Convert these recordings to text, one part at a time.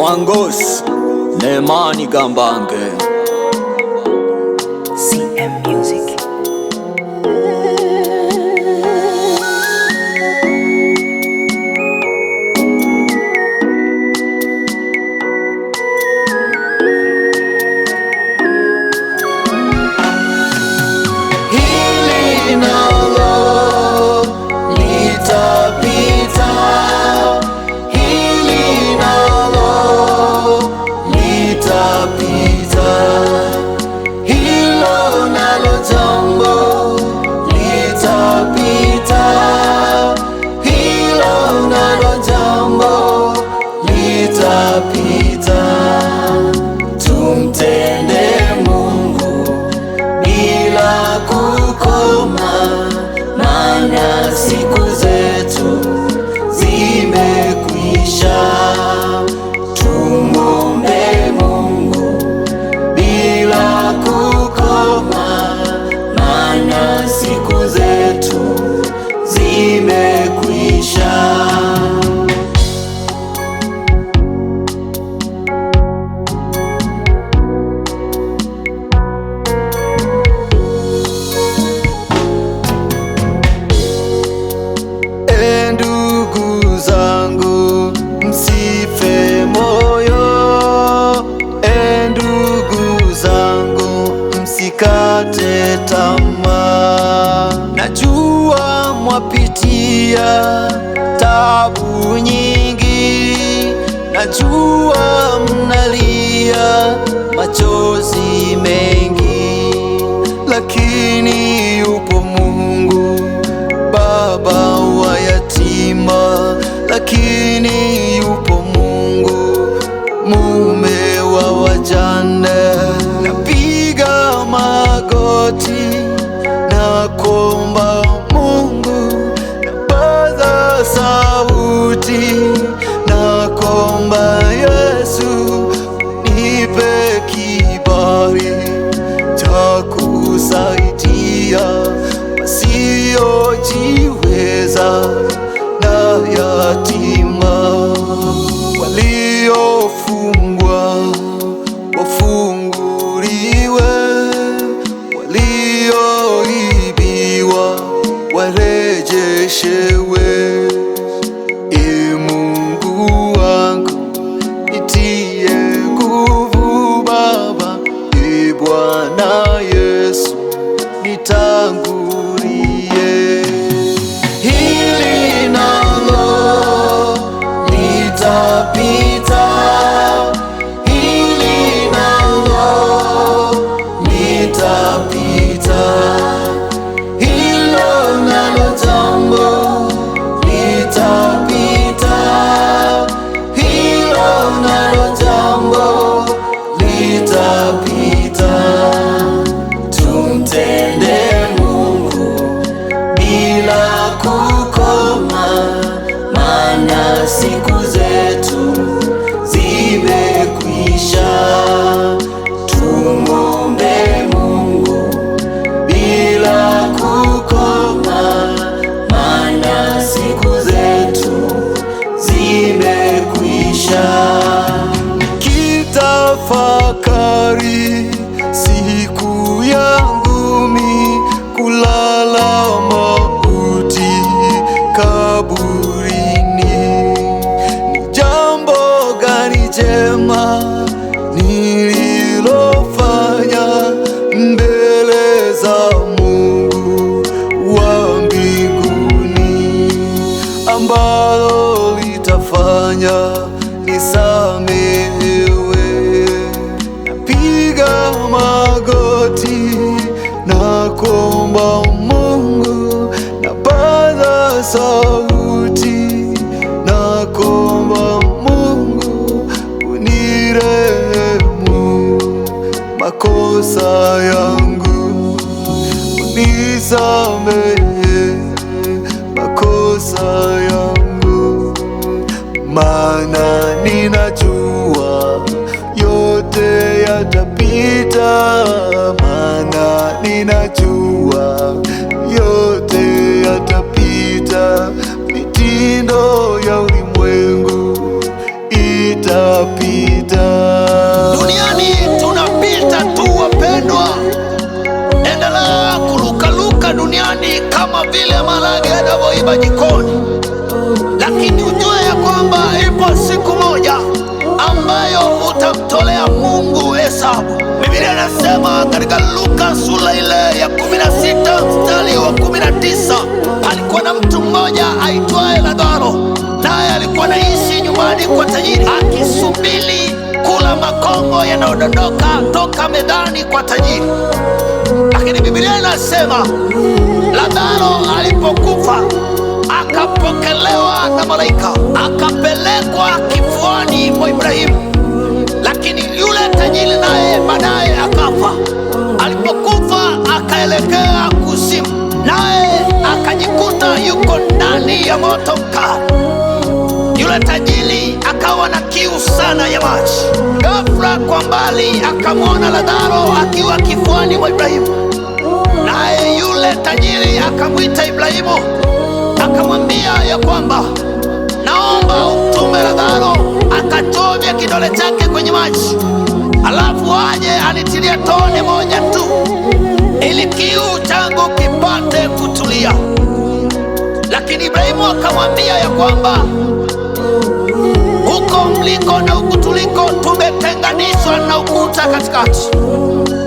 Mwangos Nemani Gambange CM Music. Hili nalo litapita, hili nalo litapita, hilo nalo jambo litapita, hilo nalo jambo litapita. Tumtende Mungu bila kukoma, maana siku zetu zimekwisha. Tumwombe Mungu bila kukoma, maana siku zetu zimekwisha. Ndugu zangu, msife moyo. Ndugu zangu, msikate tamaa. Najua mwapitia tabu nyingi, najua mnalia machozi mengi, lakini yupo Mungu baba wa yatima, lakini yupo Mungu mume wa wajane. Napiga magoti na kuomba Mungu, napaza sauti na kuomba Yesu, nipe kibali cha kusaidia wasiojiweza na yatima, waliofungwa wafunguliwe, walioibiwa warejeshewe. Ee Mungu wangu, nitie nguvu Baba. Ee Bwana Yesu, nitangulie. Hili nalo litapita, hili nalo litapita, hilo nalo jambo litapita, hilo nalo jambo litapita. Tumtende Mungu bila kukoma, maana siku zetu zimekwisha. Tumwombe Mungu bila kukoma, maana siku zetu zimekwisha. Kitafakari siku yangu mi kulala mauti kaburini, ni jambo gani jema nililofanya mbele za Mungu wa mbinguni, ambalo litafanya nisamehewe. Napiga magoti na kuomba Mungu, napaza sauti na kuomba Mungu, unirehemu makosa yangu, unisamehe makosa yangu, maana ninajua yote yatapita, maana ninajua yote yatapita. Mitindo ya ulimwengu itapita. kama vile maharage yanavyoiva jikoni, lakini ujue ya kwamba ipo siku moja ambayo utamtolea Mungu hesabu. Biblia inasema katika Luka sura ile ya 16 mstari wa 19, alikuwa na mtu mmoja aitwaye Lazaro, naye alikuwa anaishi nyumbani kwa tajiri, akisubiri kula makombo yanayodondoka toka mezani kwa tajiri. Lakini Biblia inasema Lazaro alipokufa akapokelewa na malaika, akapelekwa kifuani mwa Ibrahimu. Lakini yule tajiri naye baadaye akafa. Alipokufa akaelekea kuzimu, naye akajikuta yuko ndani ya moto mkali. Yule tajiri akawa na kiu sana ya maji. Ghafla kwa mbali akamwona Lazaro akiwa kifuani mwa Ibrahimu, naye yule tajiri akamwita Ibrahimu, akamwambia ya kwamba naomba umtume Lazaro akachovye kidole chake kwenye maji, alafu aje anitilie tone moja tu, ili kiu changu kipate kutulia. Lakini Ibrahimu akamwambia ya kwamba huko mliko na huku tuliko tumetenganishwa na ukuta katikati.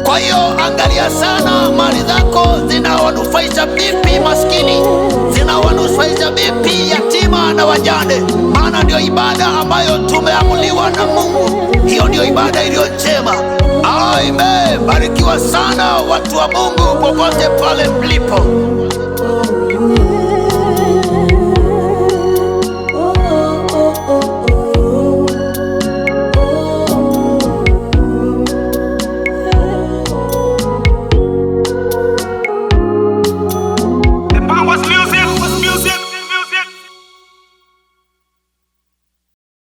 Kwa hiyo angalia sana mali zako zinawanufaisha vipi maskini, zinawanufaisha vipi yatima na wajane, maana ndio ibada ambayo tumeamuliwa na Mungu. Hiyo ndio ibada iliyo njema. Amen. Barikiwa sana watu wa Mungu popote pale mlipo.